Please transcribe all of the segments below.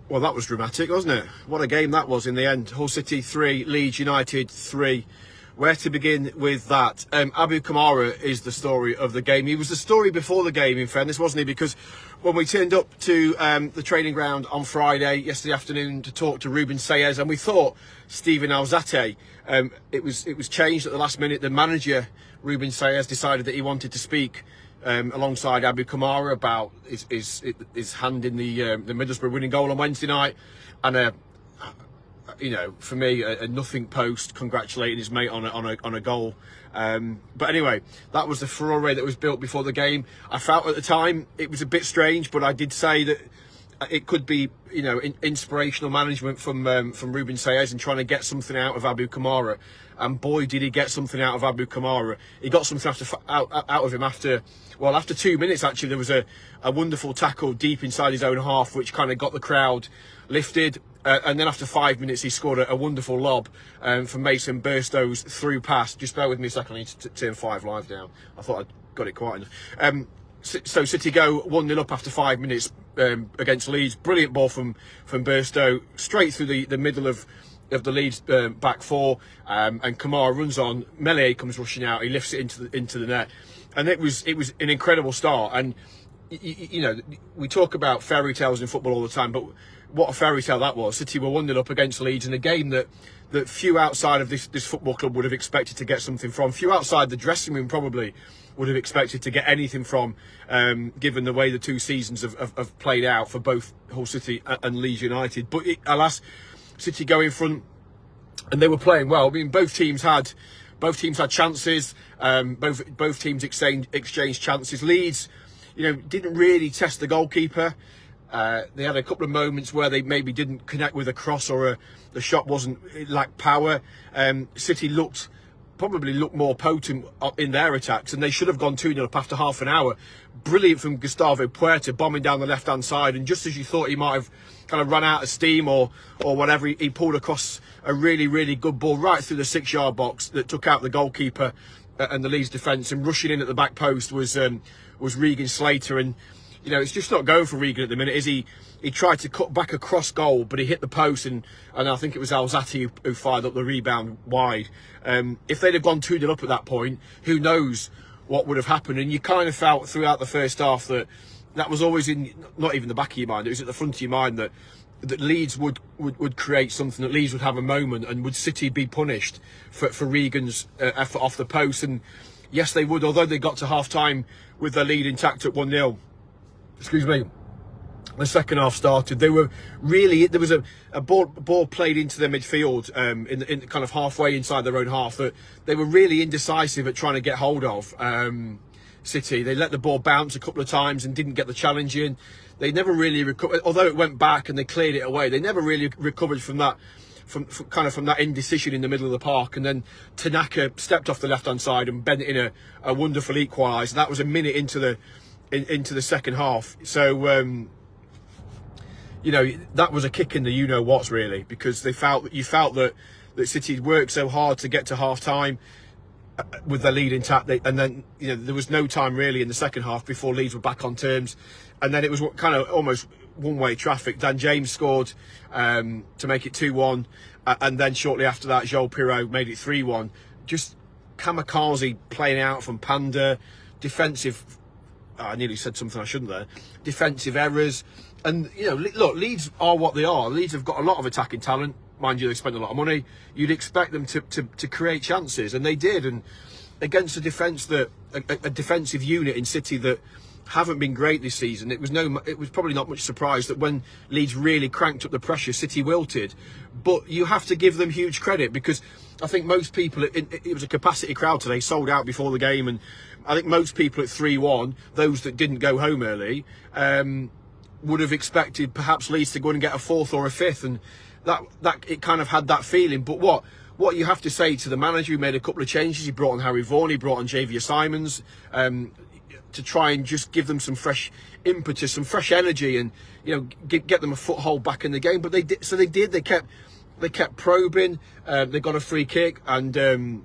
Well, that was dramatic, wasn't it? What a game that was in the end. Hull City 3, Leeds United 3. Where to begin with that? Abu Kamara is the story of the game. He was the story before the game, in fairness, wasn't he? Because when we turned up to the training ground on Friday, yesterday afternoon, to talk to Ruben Sayers, and we thought Steven Alzate, it was changed at the last minute. The manager, Ruben Sayers, decided that he wanted to speak alongside Abu Kamara about his hand in the Middlesbrough winning goal on Wednesday night, and you know, for me, a nothing post congratulating his mate on a goal. But anyway, that was the furore that was built before the game. I felt at the time it was a bit strange, but I did say that it could be, you know, inspirational management from Ruben Sayers and trying to get something out of Abu Kamara. And boy, did he get something out of Abu Kamara. He got something out of him after 2 minutes. Actually, there was a wonderful tackle deep inside his own half, which kind of got the crowd lifted. And then after 5 minutes, he scored a wonderful lob from Mason Burstow's through pass. Just bear with me a second, I need to turn 5 Live down. I thought I'd got it quite enough. So City go 1-0 up after 5 minutes against Leeds. Brilliant ball from Burstow, straight through the middle of the Leeds back four, and Kamara runs on. Melee comes rushing out. He lifts it into the net, and it was an incredible start. And you know, we talk about fairy tales in football all the time, but what a fairy tale that was. City were 1-0 up against Leeds in a game that few outside of this football club would have expected to get something from. Few outside the dressing room probably would have expected to get anything from, given the way the two seasons have played out for both Hull City and Leeds United. But alas, City go in front, and they were playing well. I mean, both teams had chances. Both teams exchanged chances. Leeds, you know, didn't really test the goalkeeper. They had a couple of moments where they maybe didn't connect with a cross, or the shot it lacked power. City probably looked more potent in their attacks, and they should have gone 2-0 up after half an hour. Brilliant from Gustavo Puerta, bombing down the left-hand side, and just as you thought he might have kind of run out of steam or whatever, he pulled across a really, really good ball right through the 6-yard box that took out the goalkeeper and the Leeds defence, and rushing in at the back post was Regan Slater. And you know, it's just not going for Regan at the minute, is he? He tried to cut back across goal, but he hit the post, and I think it was Alzate who fired up the rebound wide. If they'd have gone 2-0 up at that point, who knows what would have happened? And you kind of felt throughout the first half that was always not even the back of your mind, it was at the front of your mind that Leeds would create something, that Leeds would have a moment, and would City be punished for Regan's effort off the post. And yes, they would, although they got to half-time with their lead intact at 1-0. Excuse me. The second half started. They were really, there was a ball played into their midfield in kind of halfway inside their own half, that they were really indecisive at trying to get hold of. City, they let the ball bounce a couple of times and didn't get the challenge in. They never really recovered, although it went back and they cleared it away. They never really recovered from that, from that indecision in the middle of the park. And then Tanaka stepped off the left hand side and bent in a wonderful equaliser. That was a minute into the second half. So you know, that was a kick in the you know what's, really, because you felt that City had worked so hard to get to half time with their lead intact, and then, you know, there was no time really in the second half before Leeds were back on terms, and then it was kind of almost one-way traffic. Dan James scored to make it 2-1, and then shortly after that, Joao Pedro made it 3-1. Just kamikaze playing out from Panda, defensive. I nearly said something I shouldn't there. Defensive errors. And, you know, look, Leeds are what they are. Leeds have got a lot of attacking talent. Mind you, they spend a lot of money. You'd expect them to create chances, and they did. And against a defence a defensive unit in City that haven't been great this season, it was probably not much surprise that when Leeds really cranked up the pressure, City wilted. But you have to give them huge credit, because I think most people, it was a capacity crowd today, sold out before the game, and I think most people at 3-1, those that didn't go home early, would have expected perhaps Leeds to go and get a fourth or a fifth, and that it kind of had that feeling. But what you have to say to the manager, who made a couple of changes, he brought on Harry Vaughan, he brought on Javier Simons, to try and just give them some fresh impetus, some fresh energy, and, you know, get them a foothold back in the game. But they did. They kept probing. They got a free kick, and they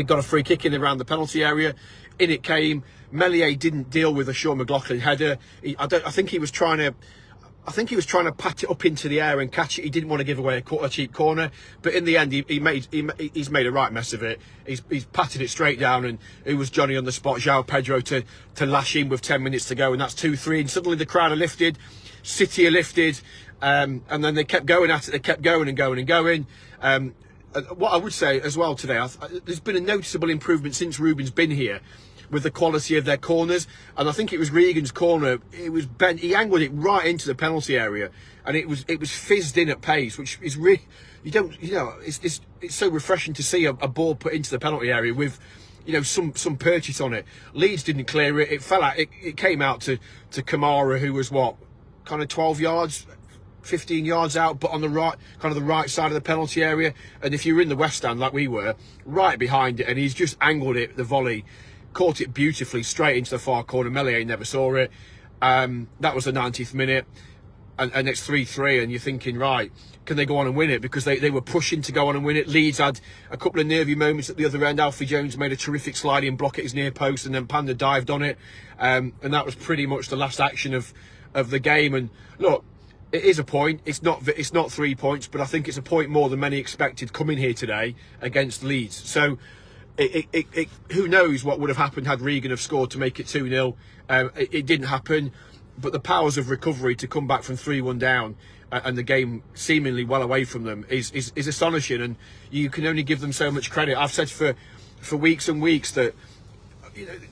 got a free kick in around the penalty area. In it came. Meslier didn't deal with a Sean McLaughlin header. I think he was trying to pat it up into the air and catch it. He didn't want to give away a cheap corner, but in the end, he's made a right mess of it. He's patted it straight down, and it was Johnny on the spot, Joao Pedro, to lash in with 10 minutes to go, and that's 2-3. And suddenly the crowd are lifted, City are lifted, and then they kept going at it. They kept going and going and going. What I would say as well today, there's been a noticeable improvement since Ruben's been here with the quality of their corners, and I think it was Regan's corner. It was bent. He angled it right into the penalty area, and it was fizzed in at pace, which is really, it's so refreshing to see a ball put into the penalty area with, some purchase on it. Leeds didn't clear it. It fell out. It came out to Kamara, who was kind of 12 yards. 15 yards out, but on the right side of the penalty area. And if you're in the West Stand like we were, right behind it, and he's just angled it, the volley, caught it beautifully straight into the far corner. Meslier never saw it. That was the 90th minute, and it's 3-3, and you're thinking, right, can they go on and win it? Because they were pushing to go on and win it. Leeds had a couple of nervy moments at the other end. Alfie Jones made a terrific sliding block at his near post, and then Panda dived on it, and that was pretty much the last action of the game. And look, it is a point. It's not 3 points, but I think it's a point more than many expected coming here today against Leeds. So who knows what would have happened had Regan have scored to make it 2-0. It didn't happen, but the powers of recovery to come back from 3-1 down and the game seemingly well away from them is astonishing, and you can only give them so much credit. I've said for weeks and weeks that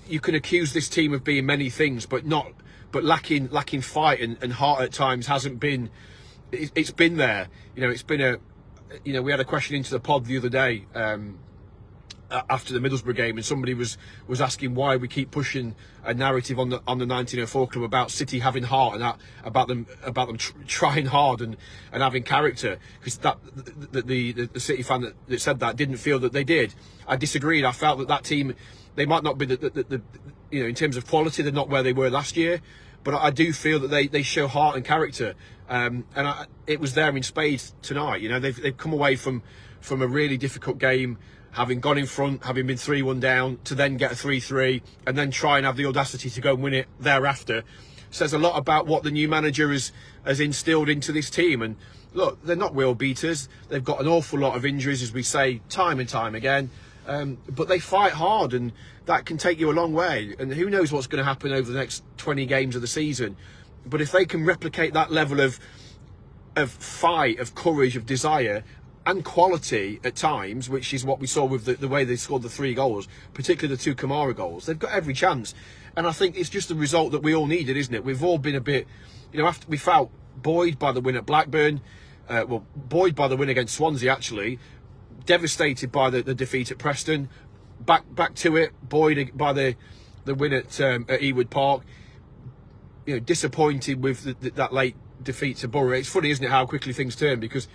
you can accuse this team of being many things, but lacking fight and heart at times hasn't been. It's been there. It's been we had a question into the pod the other day after the Middlesbrough game, and somebody was asking why we keep pushing a narrative on the 1904 club about City having heart and about them trying hard and having character, because the City fan that said that didn't feel that they did. I disagreed. I felt that team, they might not be the in terms of quality, they're not where they were last year, but I do feel that they show heart and character, and it was there in spades tonight. They've come away from a really difficult game, having gone in front, having been 3-1 down, to then get a 3-3 and then try and have the audacity to go and win it thereafter. Says a lot about what the new manager has instilled into this team. And look, they're not world beaters. They've got an awful lot of injuries, as we say time and time again, but they fight hard, and that can take you a long way. And who knows what's going to happen over the next 20 games of the season. But if they can replicate that level of fight, of courage, of desire and quality at times, which is what we saw with the way they scored the 3 goals, particularly the 2 Kamara goals, they've got every chance. And I think it's just the result that we all needed, isn't it? We've all been a bit, after we felt buoyed by the win at Blackburn, buoyed by the win against Swansea, actually, devastated by the defeat at Preston, back to it, buoyed by the win at Ewood Park, disappointed with that late defeat to Borough. It's funny, isn't it, how quickly things turn, because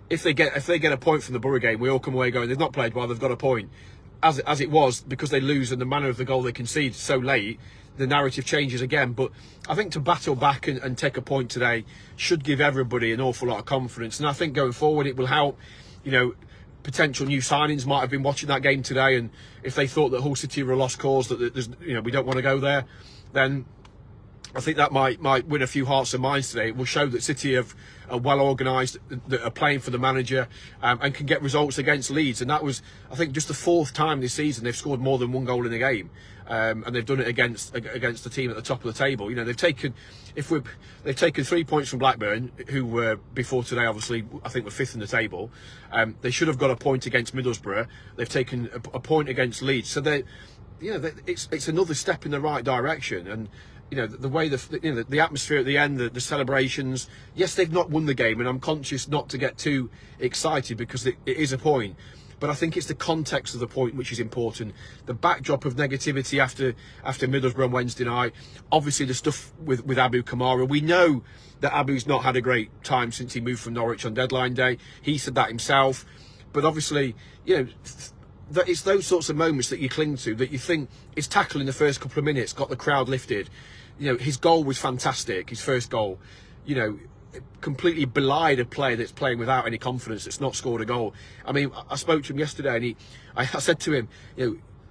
if they get a point from the Borough game, we all come away going, they've not played well, they've got a point. As it was, because they lose and the manner of the goal they concede so late, the narrative changes again. But I think to battle back and take a point today should give everybody an awful lot of confidence. And I think going forward it will help. Potential new signings might have been watching that game today, and if they thought that Hull City were a lost cause, that there's, we don't want to go there, then I think that might win a few hearts and minds today. It will show that City are well organised, that are playing for the manager, and can get results against Leeds. And that was, I think, just the 4th time this season they've scored more than 1 goal in a game, and they've done it against the team at the top of the table. They've taken 3 points from Blackburn, who were before today, obviously, I think were 5th in the table. They should have got a point against Middlesbrough. They've taken a point against Leeds, so it's another step in the right direction. And the way the atmosphere at the end, the celebrations. Yes, they've not won the game, and I'm conscious not to get too excited because it is a point. But I think it's the context of the point which is important. The backdrop of negativity after Middlesbrough on Wednesday night. Obviously, the stuff with Abu Kamara. We know that Abu's not had a great time since he moved from Norwich on deadline day. He said that himself. But obviously, that it's those sorts of moments that you cling to, that you think his tackle in the first couple of minutes got the crowd lifted. His goal was fantastic, his first goal. Completely belied a player that's playing without any confidence, that's not scored a goal. I mean, I spoke to him yesterday, and I said to him,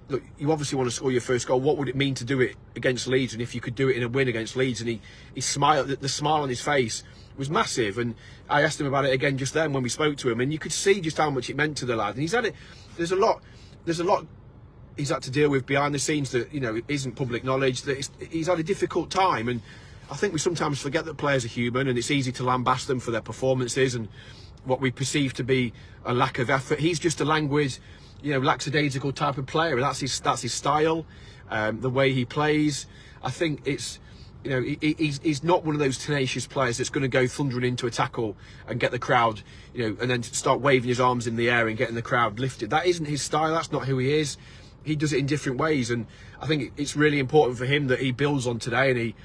look, you obviously want to score your first goal. What would it mean to do it against Leeds? And if you could do it in a win against Leeds, and he smiled, the smile on his face was massive. And I asked him about it again just then when we spoke to him, and you could see just how much it meant to the lad. And he's had it. There's a lot he's had to deal with behind the scenes that, you know, isn't public knowledge. That he's had a difficult time, and I think we sometimes forget that players are human, and it's easy to lambast them for their performances and what we perceive to be a lack of effort. He's just a languid, you know, lackadaisical type of player, and that's his style, the way he plays. I think it's, you know, he's not one of those tenacious players that's going to go thundering into a tackle and get the crowd, you know, and then start waving his arms in the air and getting the crowd lifted. That isn't his style. That's not who he is. He does it in different ways, and I think it's really important for him that he builds on today, and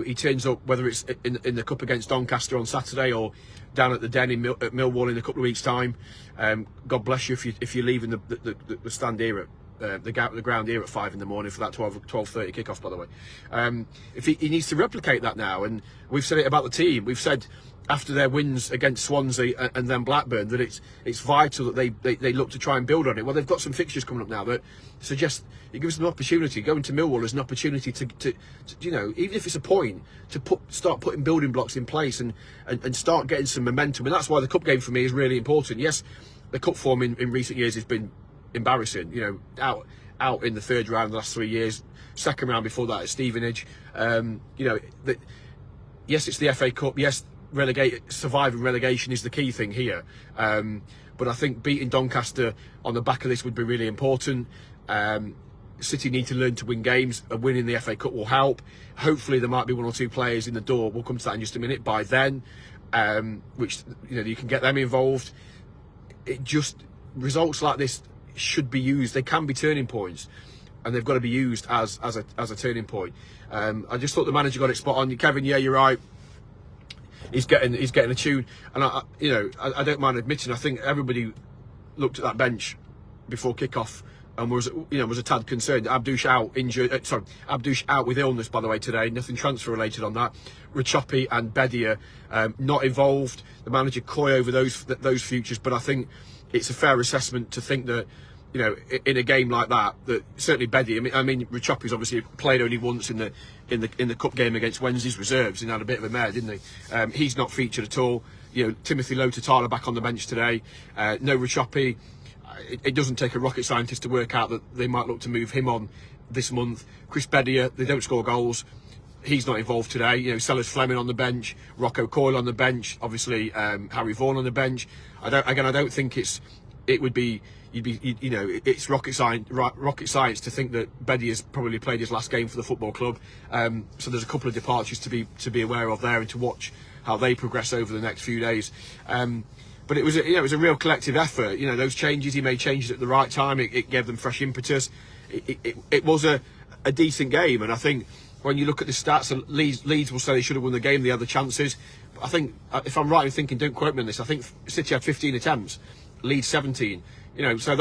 he turns up, whether it's in the cup against Doncaster on Saturday or down at the Den at Millwall in a couple of weeks' time. God bless you if you're leaving the stand here at the ground here at 5 in the morning for that 12:30 kickoff, by the way. If he needs to replicate that now, and we've said it about the team. We've said after their wins against Swansea and then Blackburn that it's vital that they look to try and build on it. Well, they've got some fixtures coming up now that suggest it gives them an opportunity. Going to Millwall is an opportunity to you know, even if it's a point, to start putting building blocks in place and start getting some momentum. And that's why the cup game for me is really important. Yes, the cup form in recent years has been embarrassing. You know, out in the third round the last 3 years, second round before that at Stevenage. You know, yes, it's the FA Cup. Yes, surviving relegation is the key thing here. But I think beating Doncaster on the back of this would be really important. City need to learn to win games. A win in the FA Cup will help. Hopefully there might be one or two players in the door, we'll come to that in just a minute, by then, which, you know, you can get them involved. It just, results like this should be used. They can be turning points, and they've got to be used as a turning point. I just thought the manager got it spot on. Kevin, yeah, you're right. He's getting a tune, and I don't mind admitting, I think everybody looked at that bench before kickoff and was a tad concerned. Abdouche out injured. Abdouche out with illness, by the way, today. Nothing transfer related on that. Rachopi and Bedia not involved. The manager coy over those futures, but I think it's a fair assessment to think that, you know, in a game like that certainly Bedia. I mean, Rachopi's obviously played only once in the cup game against Wednesday's reserves and had a bit of a mare, didn't he? He's not featured at all. You know, Timothy Lotatala back on the bench today. No Rachopi. It doesn't take a rocket scientist to work out that they might look to move him on this month. Chris Bedia, they don't score goals. He's not involved today. You know, Sellers Fleming on the bench, Rocco Coyle on the bench, obviously Harry Vaughan on the bench. I don't think it's rocket science to think that Bedia's probably played his last game for the football club. So there's a couple of departures to be aware of there, and to watch how they progress over the next few days. But it was a real collective effort. You know, those changes, he made changes at the right time. It gave them fresh impetus. It was a decent game, and I think when you look at the stats, Leeds will say they should have won the game. They had the chances. But I think, if I'm right in thinking, don't quote me on this, I think City had 15 attempts, Leeds 17. You know, so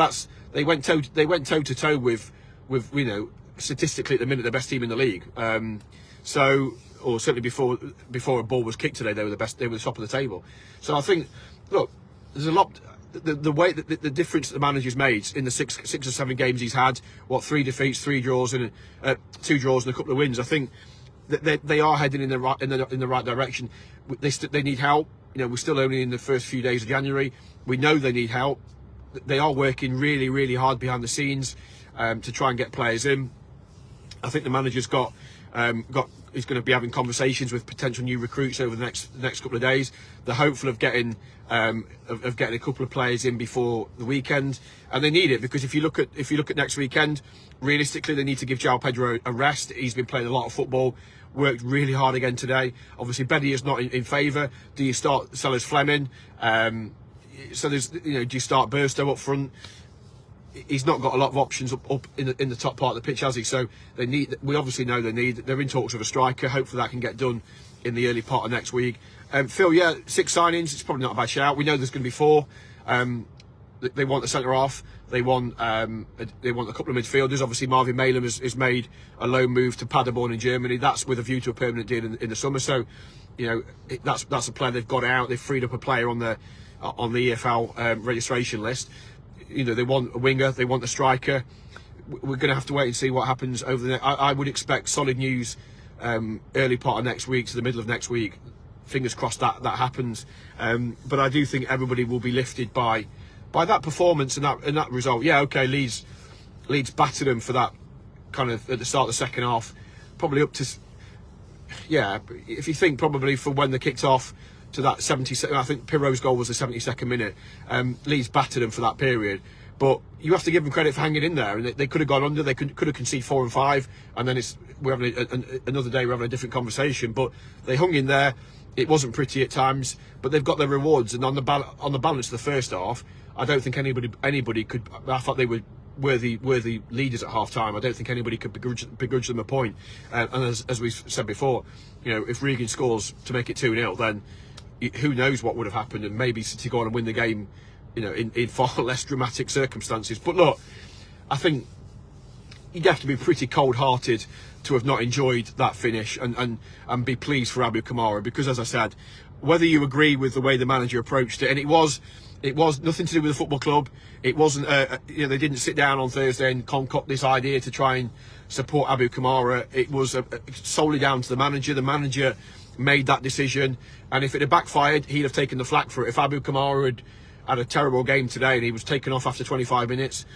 they went toe to toe with you know, statistically at the minute the best team in the league. Or certainly before a ball was kicked today, they were the best. They were the top of the table. So I think, look, there's a lot. The way that the difference that the manager's made in the six or seven games he's had, 3 defeats, 3 draws, and 2 draws and a couple of wins. I think that they are heading in the right direction. They need help. You know, we're still only in the first few days of January. We know they need help. They are working really, really hard behind the scenes to try and get players in. I think the manager's is going to be having conversations with potential new recruits over the next couple of days. They're hopeful of getting a couple of players in before the weekend, and they need it, because if you look at next weekend, realistically they need to give Joao Pedro a rest. He's been playing a lot of football, worked really hard again today. Obviously Bedia is not in favour. Do you start Sellers Fleming? So there's, you know, do you start Burstow up front? He's not got a lot of options up in the top part of the pitch, has he? So we obviously know they're in talks with a striker. Hopefully that can get done in the early part of next week. Phil, yeah, 6 signings. It's probably not a bad shout. We know there's going to be 4. They want a centre half. They want a couple of midfielders. Obviously Marvin Malem has made a loan move to Paderborn in Germany. That's with a view to a permanent deal in the summer. So, you know, that's a player they've got out. They've freed up a player on the EFL registration list. You know, they want a winger, they want a striker. we're going to have to wait and see what happens over the. I would expect solid news early part of next week to the middle of next week. Fingers crossed that happens. But I do think everybody will be lifted by that performance and that result. Yeah, okay, Leeds battered them for that kind of at the start of the second half, probably up to. Yeah, if you think probably from when they kicked off to that 70, I think Pirro's goal was the 72nd minute. Leeds battered them for that period, but you have to give them credit for hanging in there. And they could have gone under. They could have conceded 4 and 5, and then we're having another day. We're having a different conversation. But they hung in there. It wasn't pretty at times, but they've got their rewards. And on the balance of the first half, I don't think anybody could. I thought they were worthy leaders at half time. I don't think anybody could begrudge them a point. And as we said before, if Regan scores to make it 2-0, then who knows what would have happened, and maybe City go on and win the game, in far less dramatic circumstances. But look, I think you'd have to be pretty cold-hearted to have not enjoyed that finish and be pleased for Abu Kamara, because, as I said, whether you agree with the way the manager approached it, and it was nothing to do with the football club. It wasn't, they didn't sit down on Thursday and concoct this idea to try and support Abu Kamara. It was solely down to the manager. The manager made that decision, and if it had backfired, he'd have taken the flak for it. If Abu Kamara had a terrible game today and he was taken off after 25 minutes,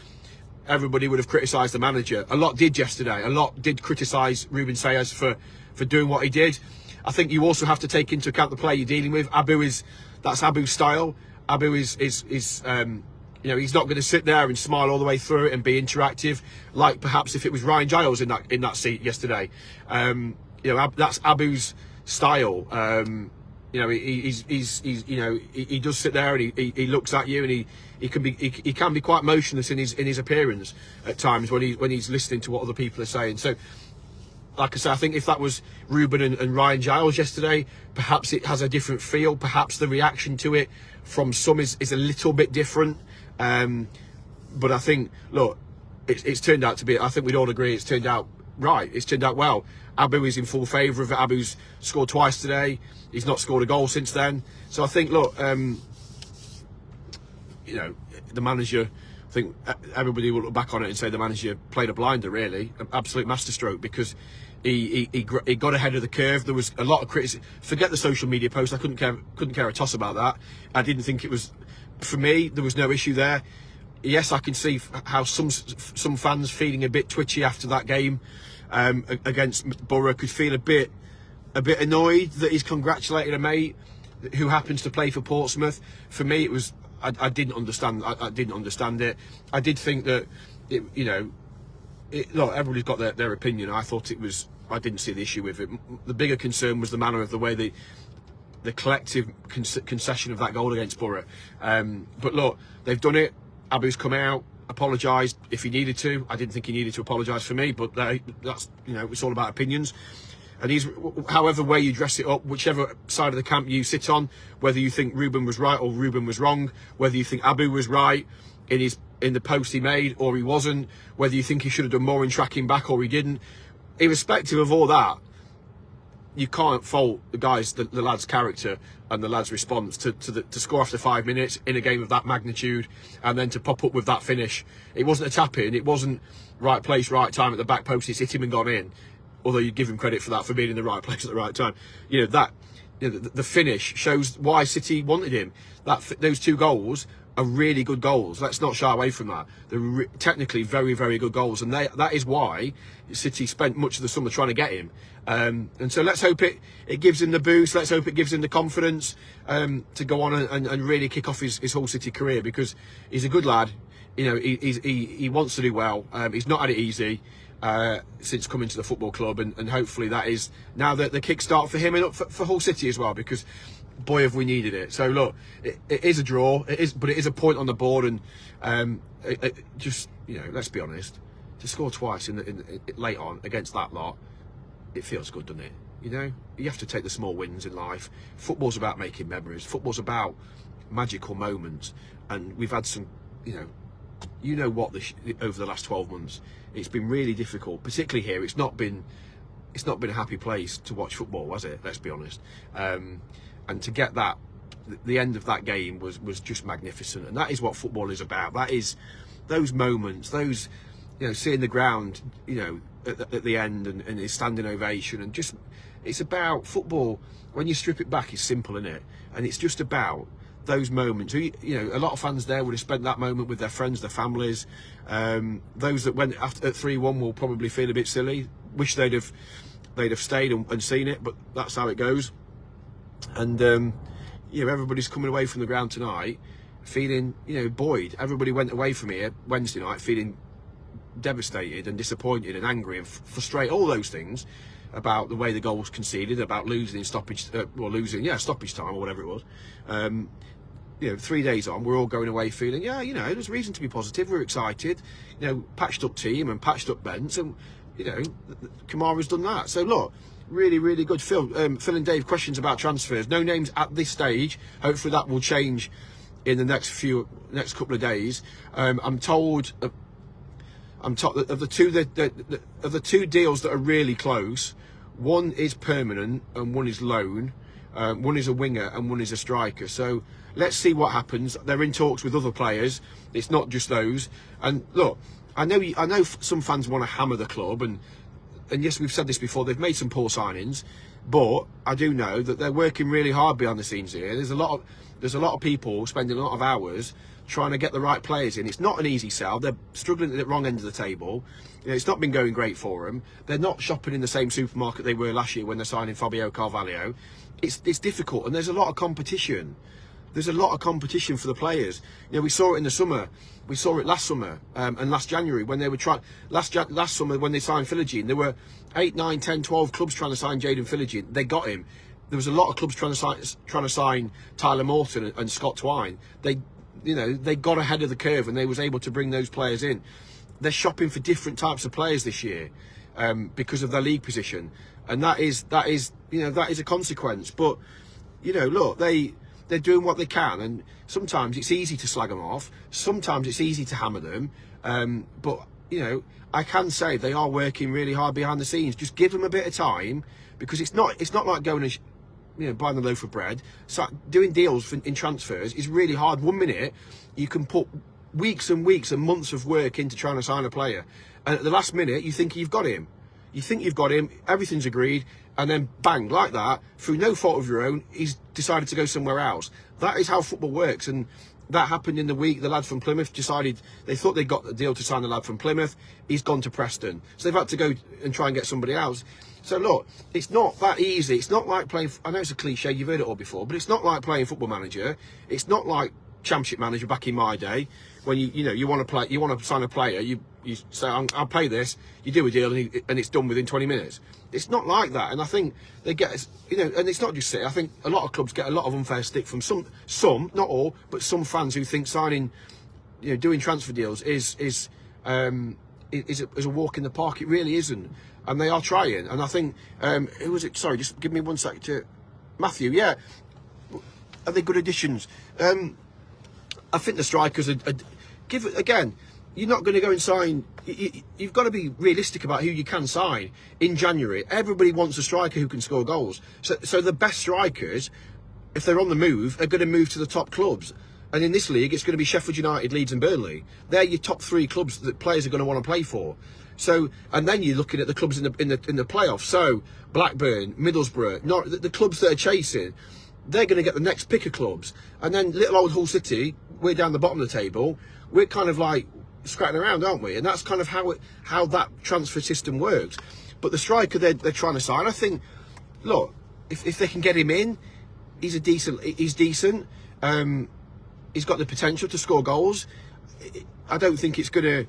everybody would have criticised the manager. A lot did yesterday. A lot did criticise Ruben Sayers for doing what he did. I think you also have to take into account the player you're dealing with. That's Abu's style. Abu is he's not going to sit there and smile all the way through it and be interactive, like perhaps if it was Ryan Giles in that seat yesterday. That's Abu's style. He does sit there and he looks at you, and he can be quite motionless in his appearance at times when he's listening to what other people are saying. So, like I say, I think if that was Ruben and Ryan Giles yesterday, perhaps it has a different feel. Perhaps the reaction to it from some is a little bit different. But I think, look, it's turned out to be, I think we'd all agree it's turned out right. It's turned out well. Abu is in full favour of it. Abu's scored twice today. He's not scored a goal since then. So I think, look, the manager, I think everybody will look back on it and say the manager played a blinder, really, an absolute masterstroke, because he got ahead of the curve. There was a lot of criticism. Forget the social media post. I couldn't care a toss about that. I didn't think it was, for me, there was no issue there. Yes, I can see how some fans feeling a bit twitchy after that game against Borough could feel a bit annoyed that he's congratulated a mate who happens to play for Portsmouth. For me, it was, I didn't understand. I didn't understand it. I did think that look, everybody's got their opinion. I thought it was. I didn't see the issue with it. The bigger concern was the manner of the way the collective concession of that goal against Borough. But look, they've done it. Abu's come out, apologised if he needed to. I didn't think he needed to apologise for me, but that's it's all about opinions. And however way you dress it up, whichever side of the camp you sit on, whether you think Ruben was right or Ruben was wrong, whether you think Abu was right in the post he made or he wasn't, whether you think he should have done more in tracking back or he didn't, irrespective of all that, you can't fault the lad's character and the lad's response to score after 5 minutes in a game of that magnitude, and then to pop up with that finish. It wasn't a tap in. It wasn't right place, right time at the back post. It's hit him and gone in. Although you give him credit for that, for being in the right place at the right time. The finish shows why City wanted him. Those 2 goals are really good goals. Let's not shy away from that. They're technically very, very good goals, and that is why City spent much of the summer trying to get him. And so let's hope it gives him the boost. Let's hope it gives him the confidence to go on and really kick off his whole City career, because he's a good lad. He wants to do well. He's not had it easy since coming to the football club, and hopefully that is now the kickstart for him and for Hull City as well, because boy have we needed it. So look, it is a draw, but it is a point on the board, and just let's be honest, to score twice in late on against that lot, it feels good, doesn't it? You have to take the small wins in life. Football's about making memories. Football's about magical moments, and we've had some, over the last 12 months, it's been really difficult, particularly here. It's not been a happy place to watch football, was it? Let's be honest. And to get that, the end of that game was just magnificent, and that is what football is about. That is those moments, those seeing the ground, at the end and his standing ovation, and just, it's about football. When you strip it back, it's simple, isn't it? And it's just about those moments. A lot of fans there would have spent that moment with their friends, their families. Those that went after at 3-1 will probably feel a bit silly. Wish they'd have stayed and seen it, but that's how it goes. And everybody's coming away from the ground tonight feeling, buoyed. Everybody went away from here Wednesday night feeling devastated and disappointed and angry and frustrated, all those things, about the way the goal was conceded, about losing in stoppage time or whatever it was. 3 days on, we're all going away feeling, there's reason to be positive. We're excited, patched up team and patched up bench, and Kamara's done that. So look, really, really good. Phil and Dave, questions about transfers. No names at this stage. Hopefully that will change in the next couple of days. I'm told of the two deals that are really close, one is permanent and one is loan. One is a winger and one is a striker. So let's see what happens. They're in talks with other players. It's not just those. And look, I know some fans want to hammer the club, and yes, we've said this before. They've made some poor signings, but I do know that they're working really hard behind the scenes here. There's a lot of people spending a lot of hours trying to get the right players in. It's not an easy sell. They're struggling at the wrong end of the table. It's not been going great for them. They're not shopping in the same supermarket they were last year when they're signing Fabio Carvalho. It's difficult, and there's a lot of competition. There's a lot of competition for the players. We saw it in the summer. We saw it last summer and last January when they were trying. Last summer when they signed Philogene, there were 8, 9, 10, 12 clubs trying to sign Jadon Philogene. They got him. There was a lot of clubs trying to sign Tyler Morton and Scott Twine. They got ahead of the curve and they was able to bring those players in. They're shopping for different types of players this year because of their league position, and that is a consequence. But look, they're doing what they can, and sometimes it's easy to slag them off. Sometimes it's easy to hammer them. But I can say they are working really hard behind the scenes. Just give them a bit of time, because it's not like going and buying a loaf of bread. So doing deals in transfers is really hard. 1 minute you can put weeks and weeks and months of work into trying to sign a player, and at the last minute you think you've got him. Everything's agreed, and then bang, like that, through no fault of your own, he's decided to go somewhere else. That is how football works, and that happened in the week. The lad from Plymouth they thought they got the deal to sign the lad from Plymouth. He's gone to Preston, so they've had to go and try and get somebody else. So look, it's not that easy. It's not like playing, I know it's a cliche, you've heard it all before, but it's not like playing Football Manager. It's not like Championship Manager back in my day, when you want to sign a player, you say, I'll pay this, you do a deal, and it's done within 20 minutes. It's not like that, and I think they get, and it's not just City. I think a lot of clubs get a lot of unfair stick from some, not all, but some fans who think signing, doing transfer deals is a walk in the park. It really isn't, and they are trying. And I think, who was it? Sorry, just give me 1 sec to Matthew. Yeah, are they good additions? I think the strikers again. You're not going to go and sign. You've got to be realistic about who you can sign in January. Everybody wants a striker who can score goals. So the best strikers, if they're on the move, are going to move to the top clubs. And in this league, it's going to be Sheffield United, Leeds, and Burnley. They're your top 3 clubs that players are going to want to play for. So, and then you're looking at the clubs in the playoffs. So Blackburn, Middlesbrough, the clubs that are chasing, they're going to get the next pick of clubs. And then little old Hull City, we're down the bottom of the table. We're kind of like scratching around, aren't we? And that's kind of how that transfer system works. But the striker they're trying to sign, I think, look, if they can get him in, he's decent. He's got the potential to score goals. I don't think it's going to.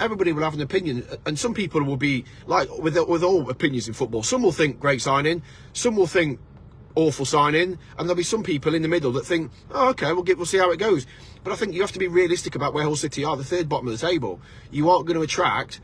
Everybody will have an opinion, and some people will be like with all opinions in football. Some will think great signing, some will think awful signing, and there'll be some people in the middle that think, oh, okay, we'll see how it goes. But I think you have to be realistic about where Hull City are, the 3rd bottom of the table. You aren't going to attract,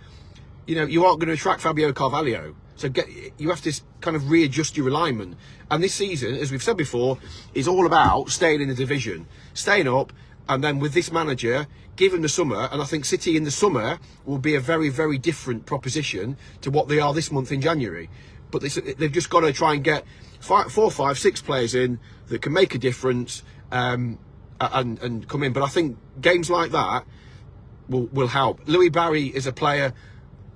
Fabio Carvalho. So you have to kind of readjust your alignment. And this season, as we've said before, is all about staying in the division, staying up, and then with this manager, given the summer, and I think City in the summer will be a very, very different proposition to what they are this month in January. But they've just got to try and get 4, 5, 6 players in that can make a difference and come in. But I think games like that, will help. Louis Barry is a player,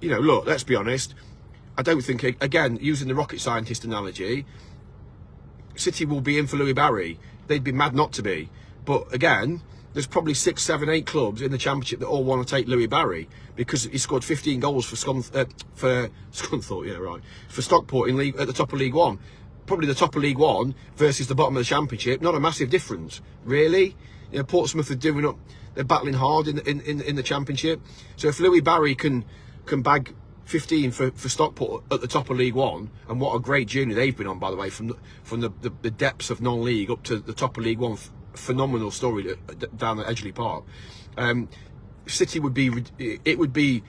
you know, look, let's be honest, I don't think, again, using the rocket scientist analogy, City will be in for Louis Barry. They'd be mad not to be. But again, there's probably 6, 7, 8 clubs in the Championship that all want to take Louis Barry because he scored 15 goals for Scunthorpe, yeah, right, for Stockport in at the top of League One. Probably the top of League One versus the bottom of the Championship. Not a massive difference, really. You know, Portsmouth are doing up. They're battling hard in the Championship. So if Louis Barry can bag 15 for Stockport at the top of League One, and what a great journey they've been on, by the way, from the depths of non-league up to the top of League One. Phenomenal story down at Edgeley Park. City would be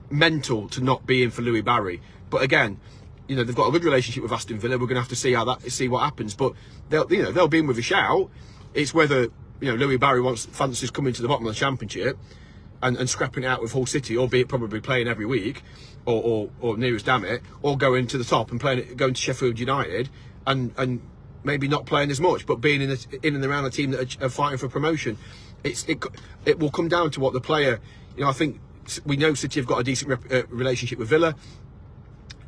mental to not be in for Louis Barry. But again, you know, they've got a good relationship with Aston Villa. We're going to have to see what happens. But they'll be in with a shout. It's whether, you know, Louis Barry fancies coming to the bottom of the Championship and scrapping it out with Hull City, albeit probably playing every week, or near as damn it, or going to the top and going to Sheffield United and maybe not playing as much, but being in and around a team that are fighting for promotion. It will come down to what the player, you know, I think we know City have got a decent relationship with Villa.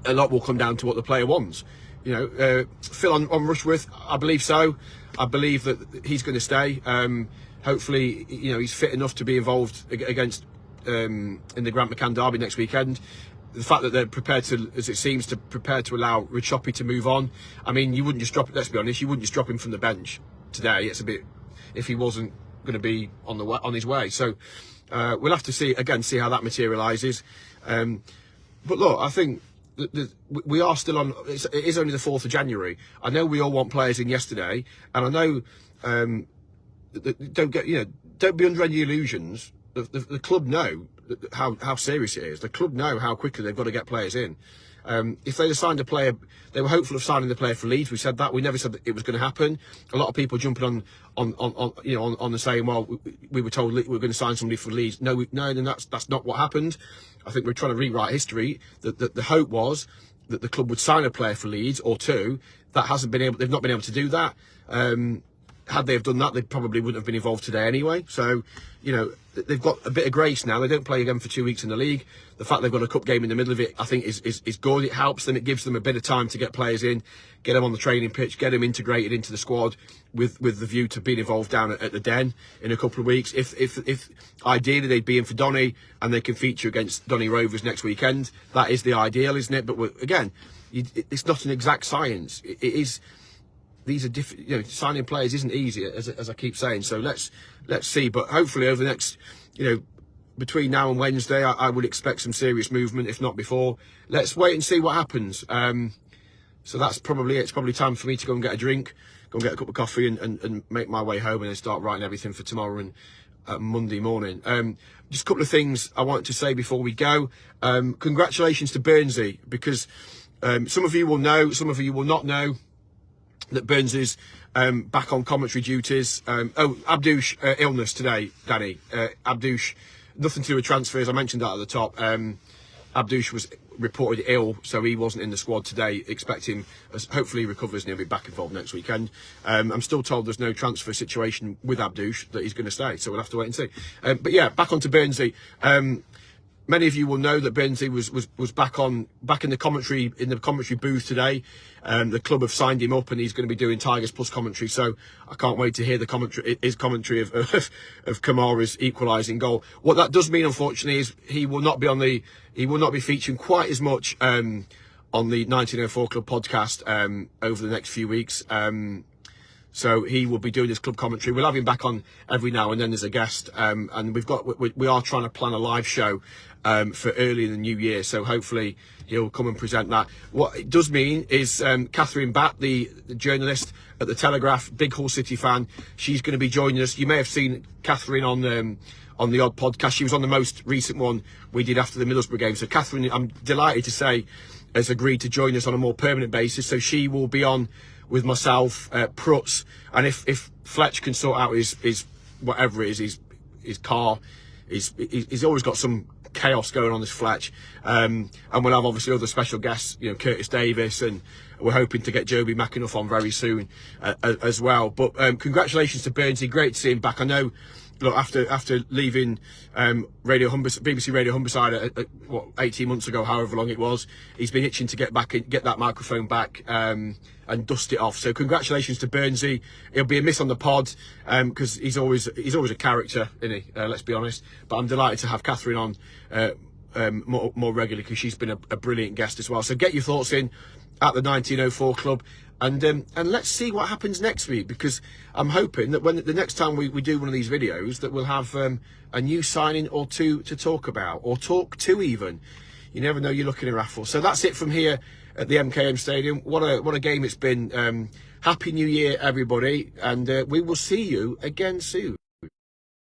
A lot will come down to what the player wants. You know, Phil on Rushworth, I believe so. I believe that he's going to stay. Hopefully, you know, he's fit enough to be involved against in the Grant McCann derby next weekend. The fact that they're prepared to, as it seems, to allow Richoppy to move on. I mean, you wouldn't just drop it. Let's be honest, you wouldn't just drop him from the bench today. It's a bit, if he wasn't going to be on his way. So we'll have to see how that materialises. But look, I think we are still on. It is only the 4th of January. I know we all want players in yesterday, and I know don't be under any illusions. The club know how serious it is. The club know how quickly they've got to get players in. If they had signed a player, they were hopeful of signing the player for Leeds. We said that. We never said that it was going to happen. A lot of people jumping on the saying, well, we were told we were going to sign somebody for Leeds. No, then that's not what happened. I think we're trying to rewrite history. The hope was that the club would sign a player for Leeds or two. That hasn't been able. They've not been able to do that. Had they have done that, they probably wouldn't have been involved today anyway. So, you know, they've got a bit of grace now. They don't play again for 2 weeks in the league. The fact they've got a cup game in the middle of it, I think, is good. It helps them. It gives them a bit of time to get players in, get them on the training pitch, get them integrated into the squad with the view to being involved down at the Den in a couple of weeks. If ideally they'd be in for Donny and they can feature against Donny Rovers next weekend, that is the ideal, isn't it? But again, it's not an exact science. It is. These are different. You know, signing players isn't easy, as I keep saying. So let's see. But hopefully over the next, you know, between now and Wednesday, I would expect some serious movement, if not before. Let's wait and see what happens. So that's probably it. It's probably time for me to go and get a drink, go and get a cup of coffee, and make my way home, and then start writing everything for tomorrow and Monday morning. Just a couple of things I wanted to say before we go. Congratulations to Burnsy, because some of you will know, some of you will not know that Burns is back on commentary duties. Abdouche illness today, Danny. Abdouche, nothing to do with transfers. I mentioned that at the top. Abdouche was reported ill, so he wasn't in the squad today. Expect him, hopefully he recovers and he'll be back involved next weekend. I'm still told there's no transfer situation with Abdouche, that he's going to stay, so we'll have to wait and see. But yeah, back onto Burnsy. Many of you will know that Burnsy was back in the commentary booth today. The club have signed him up, and he's going to be doing Tigers Plus commentary. So I can't wait to hear his commentary of Kamara's equalising goal. What that does mean, unfortunately, is he will not be featuring quite as much on the 1904 Club podcast over the next few weeks. So he will be doing his club commentary. We'll have him back on every now and then as a guest, and we are trying to plan a live show for early in the new year. So hopefully he'll come and present that. What it does mean is Catherine Batt, the journalist at the Telegraph, big Hull City fan, she's going to be joining us. You may have seen Catherine on the odd podcast. She was on the most recent one we did after the Middlesbrough game. So Catherine, I'm delighted to say, has agreed to join us on a more permanent basis. So she will be on with myself, Prutz, and if Fletch can sort out his whatever it is, his car, he's always got some chaos going on, this Fletch, and we'll have obviously other special guests, you know, Curtis Davis, and we're hoping to get Joby McAnuff on very soon as well. But congratulations to Burnsy, great to see him back. I know look, after leaving BBC Radio Humberside what 18 months ago, however long it was, he's been itching to get back in, get that microphone back and dust it off. So congratulations to Burnsy. He'll be a miss on the pod because he's always a character, isn't he? Let's be honest. But I'm delighted to have Catherine on more regularly because she's been a brilliant guest as well. So get your thoughts in at the 1904 Club. And let's see what happens next week, because I'm hoping that when the next time we do one of these videos, that we'll have a new signing or two to talk about, or talk to even. You never know, you're looking at a raffle. So that's it from here at the MKM Stadium. What a game it's been. Happy New Year, everybody, and we will see you again soon.